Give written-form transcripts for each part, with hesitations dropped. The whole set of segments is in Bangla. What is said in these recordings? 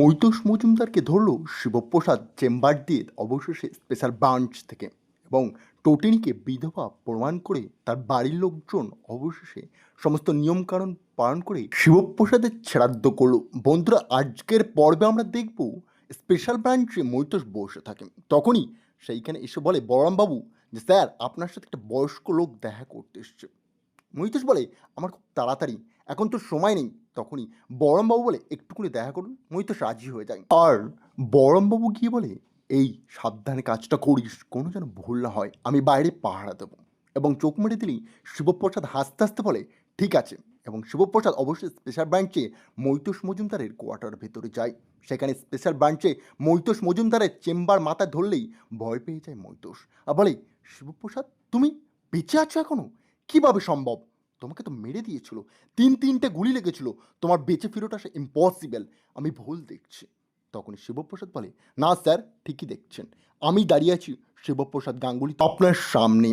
মৈতোষ মজুমদারকে ধরল শিবপ্রসাদ চেম্বার দিয়ে অবশেষে স্পেশাল ব্রাঞ্চ থেকে, এবং টোটিনিকে বিধবা প্রমাণ করে তার বাড়ির লোকজন অবশেষে সমস্ত নিয়মকানুন পালন করে শিবপ্রসাদের শ্রাদ্ধ করল। বন্ধুরা, আজকের পর্বে আমরা দেখব স্পেশাল ব্রাঞ্চে মৈতোষ বসে থাকে। তখনই সেইখানে এসে বলে বলরামবাবু যে স্যার, আপনার সাথে একটা বয়স্ক লোক দেখা করতে এসছে। মহিতোষ বলে, আমার খুব তাড়াতাড়ি, এখন তো সময় নেই। তখনই বড়মবাবু বলে, একটুকুনি দেখা করুন। মহিতোষ রাজি হয়ে যায়, আর বড়মবাবু গিয়ে বলে, এই সাবধানে কাজটা করিস, কোনো যেন ভুল না হয়, আমি বাইরে পাহারা দেবো। এবং চোখ মেরে দিলেই শিবপ্রসাদ হাসতে হাসতে বলে, ঠিক আছে। এবং শিবপ্রসাদ অবশ্যই স্পেশাল ব্রাঞ্চে মৈতোষ মজুমদারের কোয়ার্টার ভেতরে যায়। সেখানে স্পেশাল ব্রাঞ্চে মৈতোষ মজুমদারের চেম্বার মাথা ধরলেই ভয় পেয়ে যায় মৈতোষ, আর বলে, শিবপ্রসাদ, তুমি বেঁচে আছো এখনো? কিভাবে সম্ভব? তোমাকে তো মেরে দিয়েছিল, তিনটে গুলি লেগেছিল, তোমার বেঁচে ফেরত আসা ইম্পসিবল। আমি ভুল দেখছি। তখনই শিবপ্রসাদ বলে, না স্যার, ঠিকই দেখছেন। আমি দাঁড়িয়ে আছি শিবপ্রসাদ গাঙ্গুলি আপনার সামনে।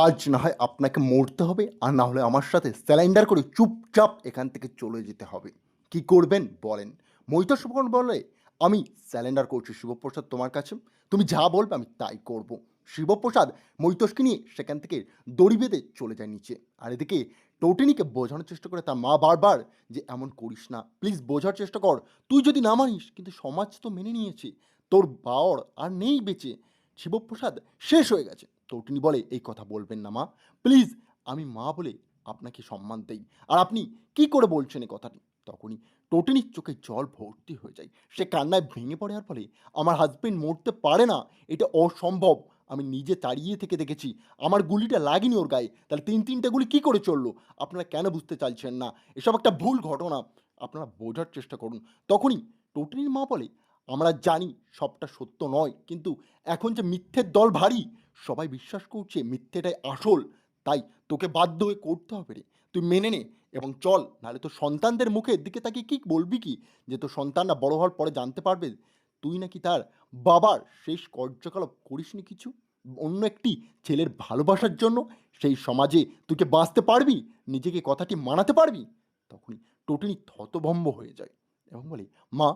আজ না হয় আপনাকে মরতে হবে, আর না হলে আমার সাথে স্যালাইন্ডার করে চুপচাপ এখান থেকে চলে যেতে হবে। কি করবেন বলেন? মৈতোষ বলে, আমি স্যালেন্ডার করছি শিবপ্রসাদ তোমার কাছে। তুমি যা বলবে আমি তাই করব। শিবপ্রসাদ মৈতোষকে নিয়ে সেখান থেকে দড়ি বেঁধে চলে যায় নিচে। আর এদিকে টোটিনিকে বোঝানোর চেষ্টা করে তার মা বারবার, যে এমন করিস না, প্লিজ বোঝার চেষ্টা কর। তুই যদি না মানিস, কিন্তু সমাজ তো মেনে নিয়েছে, তোর বাওর আর নেই বেঁচে, শিবপ্রসাদ শেষ হয়ে গেছে। টোটিনি বলে, এই কথা বলবেন না মা, প্লিজ। আমি মা বলে আপনাকে সম্মান দেই, আর আপনি কি করে বলছেন এই কথাটি? তখনই টোটিনির চোখে জল ভর্তি হয়ে যায়। সে কান্নায় ভেঙে পড়ে আর বলে, আমার হাজবেন্ড মরতে পারে না, এটা অসম্ভব। আমি নিজে তাড়িয়ে থেকে দেখেছি, আমার গুলিটা লাগেনি ওর গায়ে, তাহলে তিনটে গুলি কি করে চললো? আপনারা কেন বুঝতে চাইছেন না? এসব একটা ভুল ঘটনা, আপনারা বোঝার চেষ্টা করুন। তখনই টোটনির মা বলে, আমরা জানি সবটা সত্য নয়, কিন্তু এখন যে মিথ্যের দল ভারী, সবাই বিশ্বাস করছে মিথ্যেটাই আসল, তাই তোকে বাধ্য হয়ে করতে হবে রে। তুই মেনে নে এবং চল, নাহলে তোর সন্তানদের মুখের দিকে তাকিয়ে কি বলবি কি? যে তোর সন্তানরা বড় হওয়ার পরে জানতে পারবে তুই নাকি তার বাবার শেষ কার্যকলাপ করিসনি কিছু, অন্য একটি ছেলের ভালোবাসার জন্য। সেই সমাজে তুই কি বাঁচতে পারবি? নিজেকে কথাটি মানাতে পারবি? তখনই টোটনি থতভম্ব হয়ে যায় এবং বলে, মা,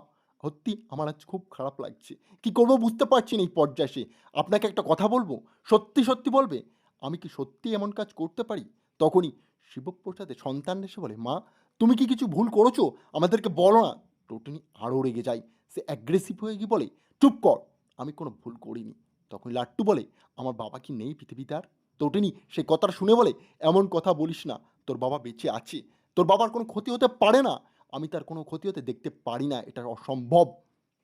সত্যি আমার আজ খুব খারাপ লাগছে, কি করবো বুঝতে পারছি না এই পর্যায়ে এসে। আপনাকে একটা কথা বলবো, সত্যি সত্যি বলবে, আমি কি সত্যি এমন কাজ করতে পারি? তখনই শিবপ্রসাদের সন্তান এসে বলে, মা, তুমি কি কিছু ভুল করেছো? আমাদেরকে বলো না। টোটনি আরও রেগে যায়। সে অ্যাগ্রেসিভ হয়ে গিয়ে বলে, চুপ কর, আমি কোনো ভুল করিনি। তখন লাট্টু বলে, আমার বাবা কি নেই পৃথিবীতে আর? টোটনি সে কথাটা শুনে বলে, এমন কথা বলিস না, তোর বাবা বেঁচে আছে, তোর বাবার কোনো ক্ষতি হতে পারে না, আমি তার কোনো ক্ষতি হতে দেখতে পারি না, এটা অসম্ভব।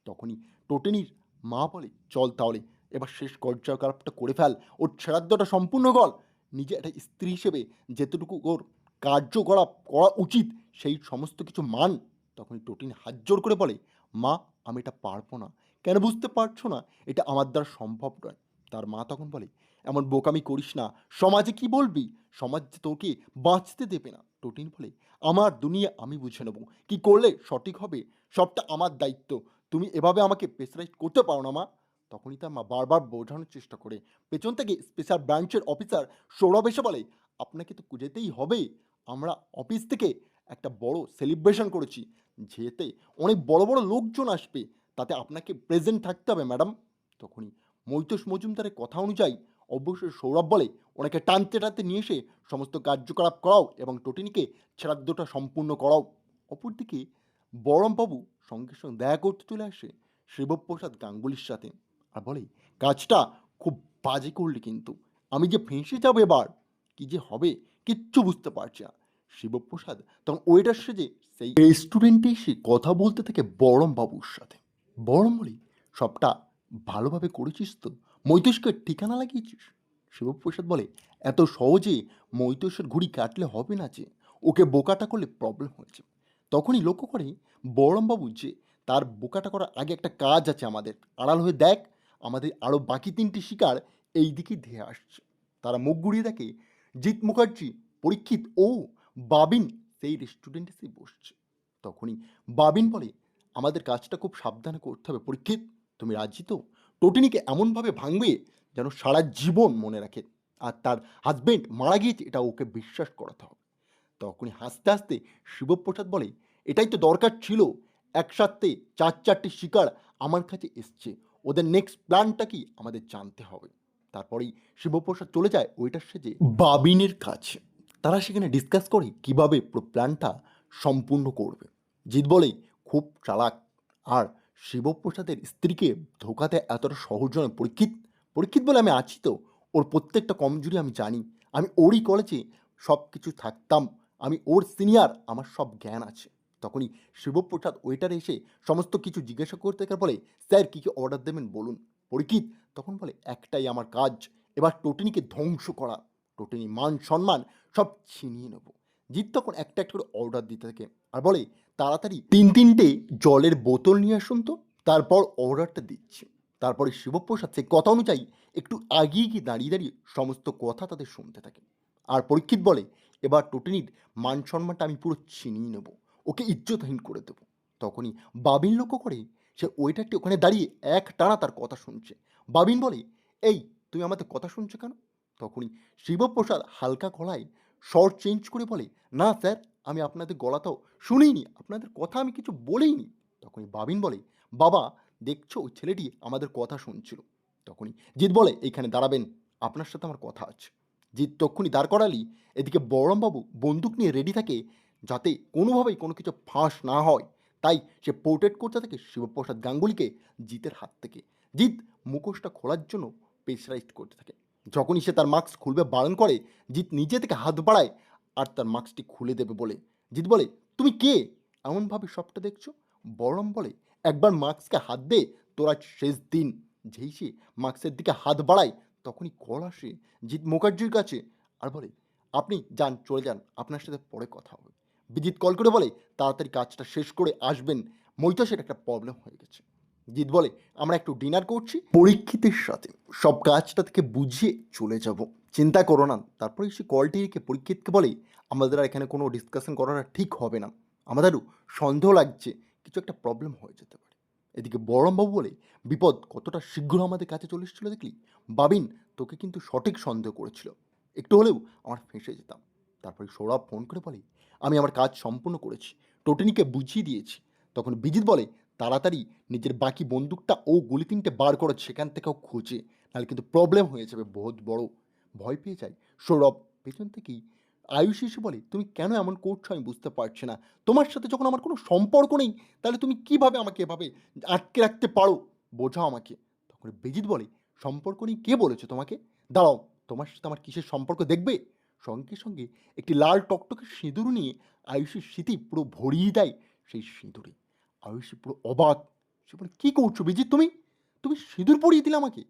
তখনই টোটেনির মা বলে, চল তাহলে এবার শেষ কার্যকলাপটা করে ফেল, ওর শ্রাদ্ধটা সম্পূর্ণ কর। নিজে একটা স্ত্রী হিসেবে যেতটুকু ওর কার্যকলাপ করা উচিত, সেই সমস্ত কিছু মান। তখনই টোটিন হাত জোর করে বলে, মা, আমি এটা পারবো না। কেন বুঝতে পারছো না? এটা আমার দ্বারা সম্ভব নয়। তার মা তখন বলে, এমন বোকামি করিস না, সমাজে কি বলবি? সমাজ যে তোকে বাঁচতে দেবে না। টোটিন বলে, আমার দুনিয়া আমি বুঝে নেব, কি করলে সঠিক হবে সবটা আমার দায়িত্ব। তুমি এভাবে আমাকে প্রেসারাইজ করতে পারো না মা। তখনই তার মা বারবার বোঝানোর চেষ্টা করে। পেছন থেকে স্পেশাল ব্রাঞ্চের অফিসার সৌরভ এসে বলে, আপনাকে তো যেতেই হবে, আমরা অফিস থেকে একটা বড় সেলিব্রেশন করেছি, যেতে অনেক বড় বড় লোকজন আসবে, তাতে আপনাকে প্রেজেন্ট থাকতে হবে ম্যাডাম। তখনই মৈতোষ মজুমদারের কথা অনুযায়ী অবশ্যই সৌরভ বলে, ওনাকে টানতে টানতে নিয়ে এসে সমস্ত কার্যকলাপ করাও এবং টোটিনিকে শ্রাদ্ধটা সম্পূর্ণ করাও। অপরদিকে বরমবাবু সঙ্গে সঙ্গে দেখা করতে চলে আসে শিবপ্রসাদ গাঙ্গুলির সাথে, আর বলে, কাজটা খুব বাজে করলি, কিন্তু আমি যে ফেঁসে যাবো এবার, কি যে হবে কিচ্ছু বুঝতে পারছি না। শিবপ্রসাদ তখন ওয়েটার সেজে সেই রেস্টুরেন্টে এসে কথা বলতে থাকে বরমবাবুর সাথে। বরম বলি, সবটা ভালোভাবে করেছিস তো? মৈতোষকে ঠিকানা লাগিয়েছিস? শিবপ্রসাদ বলে, এত সহজে মৈতোষের ঘুড়ি কাটলে হবে না, যে ওকে বোকাটা করলে প্রবলেম হয়েছে। তখনই লক্ষ্য করে বরমবাবু যে তার বোকাটা করার আগে একটা কাজ আছে আমাদের, আড়াল হয়ে দেখ, আমাদের আরও বাকি তিনটি শিকার এই দিকেই ধেয়ে আসছে। তারা মুখ ঘুরিয়ে দেখে জিৎ মুখার্জি, পরীক্ষিত ও বাবিন সেই রেস্টুরেন্টে এসে বসছে। তখনই বাবিন বলে, আমাদের কাজটা খুব সাবধানে করতে হবে পরীক্ষিত, তুমি রাজি তো? টোটিনিকে এমনভাবে ভাঙবে যেন সারা জীবন মনে রাখে, আর তার হাজবেন্ড মারা গিয়েছে এটা ওকে বিশ্বাস করাতে হবে। তখনই হাসতে হাসতে শিবপ্রসাদ বলে, এটাই তো দরকার ছিল, একসাথে 4-4টি শিকার আমার কাছে এসছে। ওদের নেক্সট প্ল্যানটা কি আমাদের জানতে হবে। তারপরেই শিবপ্রসাদ চলে যায় ওইটার সেজে বাবিনের কাছে। তারা সেখানে ডিসকাস করে কিভাবে পুরো প্ল্যানটা সম্পূর্ণ করবে। জিৎ বলে খুব চালাক, আর শিবপ্রসাদের স্ত্রীকে ধোকা দেয় এতটা সহজ নয় পরীক্ষিত। পরীক্ষিত বলে আমি আছি তো, ওর প্রত্যেকটা কমজোরি আমি জানি। আমি ওরই কলেজে সব কিছু থাকতাম, আমি ওর সিনিয়র, আমার সব জ্ঞান আছে। তখনই শিবপ্রসাদ ওয়েটার এসে সমস্ত কিছু জিজ্ঞাসা করতে গিয়ে বলে, স্যার কী কী অর্ডার দেবেন বলুন। পরীক্ষিত তখন বলে, একটাই আমার কাজ, এবার টোটিনিকে ধ্বংস করা। টোটিনি মান সম্মান সব ছিনিয়ে নেব। জিৎ তখন একটা একটা করে অর্ডার দিতে থাকে আর বলে, তাড়াতাড়ি 3-3টে জলের বোতল নিয়ে আসুন তো। তারপর অর্ডারটা দিচ্ছে। তারপরে শিবপ্রসাদ সেই কথা অনুযায়ী একটু আগিয়ে গিয়ে দাঁড়িয়ে দাঁড়িয়ে সমস্ত কথা তাদের শুনতে থাকে। আর পরীক্ষিত বলে, এবার টোটিনির মান সম্মানটা আমি পুরো ছিনিয়ে নেব, ওকে ইজ্জতহীন করে দেবো। তখনই বাবিন লক্ষ্য করে সে ওয়েটারটি ওখানে দাঁড়িয়ে এক টানা তার কথা শুনছে। বাবিন বলে, এই তুমি আমাদের কথা শুনছো কেন? তখনই শিবপ্রসাদ হালকা গলায় স্বর চেঞ্জ করে বলে, না স্যার, আমি আপনাদের গলাটাও শুনিনি, আপনাদের কথা আমি কিছু বলিনি। তখনই বাবিন বলে, বাবা দেখছো ওই ছেলেটি আমাদের কথা শুনছিল। তখনই জিৎ বলে, এইখানে দাঁড়াবেন, আপনার সাথে আমার কথা আছে। জিৎ তক্ষুনি দাঁড় করালি। এদিকে বড়রামবাবু বন্দুক নিয়ে রেডি থাকে, যাতে কোনোভাবেই কোনো কিছু ফাঁস না হয়। তাই সে প্রোটেক্ট করতে থাকে শিবপ্রসাদ গাঙ্গুলিকে জিতের হাত থেকে। জিৎ মুখোশটা খোলার জন্য প্রেসারাইজড করতে থাকে। যখনই সে তার মাস্ক খুলবে বারণ করে, জিৎ নিজে থেকে হাত বাড়ায় আর তার মাস্কটি খুলে দেবে বলে। জিৎ বলে, তুমি কে? এমনভাবে সবটা দেখছো? বড়রাম বলে, একবার মাস্ককে হাত দে, তোর আজ শেষ দিন। যেই সে মাস্কের দিকে হাত বাড়ায়, তখনই কল আসে জিৎ মুখার্জির কাছে আর বলে, আপনি যান, চলে যান, আপনার সাথে পরে কথা হবে। বিজিৎ কল করে বলে, তাড়াতাড়ি কাজটা শেষ করে আসবেন, মৈতাসের একটা প্রবলেম হয়ে গেছে। জিৎ বলে, আমরা একটু ডিনার করছি, পরীক্ষিতের সাথে সব কাজটা থেকে বুঝিয়ে চলে যাব, চিন্তা করো না। তারপরে সে কলটি রেখে পরীক্ষিতকে বলে, আমাদের আর এখানে কোনো ডিসকাশন করাটা ঠিক হবে না, আমাদেরও সন্দেহ লাগছে কিছু একটা প্রবলেম হয়ে যেতে পারে। এদিকে বড়রামবাবু বলে, বিপদ কতটা শীঘ্র আমাদের কাছে চলে এসেছিল দেখলি? বাবিন তোকে কিন্তু সঠিক সন্দেহ করেছিল, একটু হলেও আমার ফেঁসে যেতাম। তারপরে সৌরভ ফোন করে বলে, আমি আমার কাজ সম্পূর্ণ করেছি, টোটেনিকে বুঝিয়ে দিয়েছি। তখন বিজিৎ বলে, তাড়াতাড়ি নিজের বাকি বন্দুকটা ও গুলি 3টে বার করে সেখান থেকেও খোঁজে, নাহলে কিন্তু প্রবলেম হয়ে যাবে বহুত বড়। ভয় পেয়ে যায় সৌরভ। পেছন থেকেই আয়ুষ এসে বলে, তুমি কেন এমন করছো আমি বুঝতে পারছি না, তোমার সাথে যখন আমার কোনো সম্পর্ক নেই, তাহলে তুমি কিভাবে আমাকে এভাবে আটকে রাখতে পারো, বোঝাও আমাকে। তখন বিজিৎ বলে, সম্পর্ক নেই কে বলেছে তোমাকে? দাঁড়াও, তোমার সাথে আমার কিসের সম্পর্ক দেখবে। সঙ্গে সঙ্গে একটি লাল টকটকে সিঁদুর নিয়ে আয়ুষের স্মৃতি পুরো ভরিয়ে দেয় সেই সিঁদুরে। আয়ুষী পুরো অবাক। সে বলে, কী করছো বিজিৎ, তুমি তুমি সিঁদুর পরিয়ে দিলে আমাকে?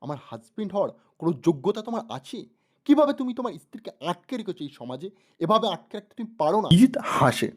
আমার হাজবেন্ড হওয়ার কোনো যোগ্যতা তোমার আছে? কিভাবে তুমি তোমার স্ত্রীকে আটকে রেখেছো এই সমাজে? এভাবে আটকে রাখতে তুমি পারো না। বিজিৎ হাসে।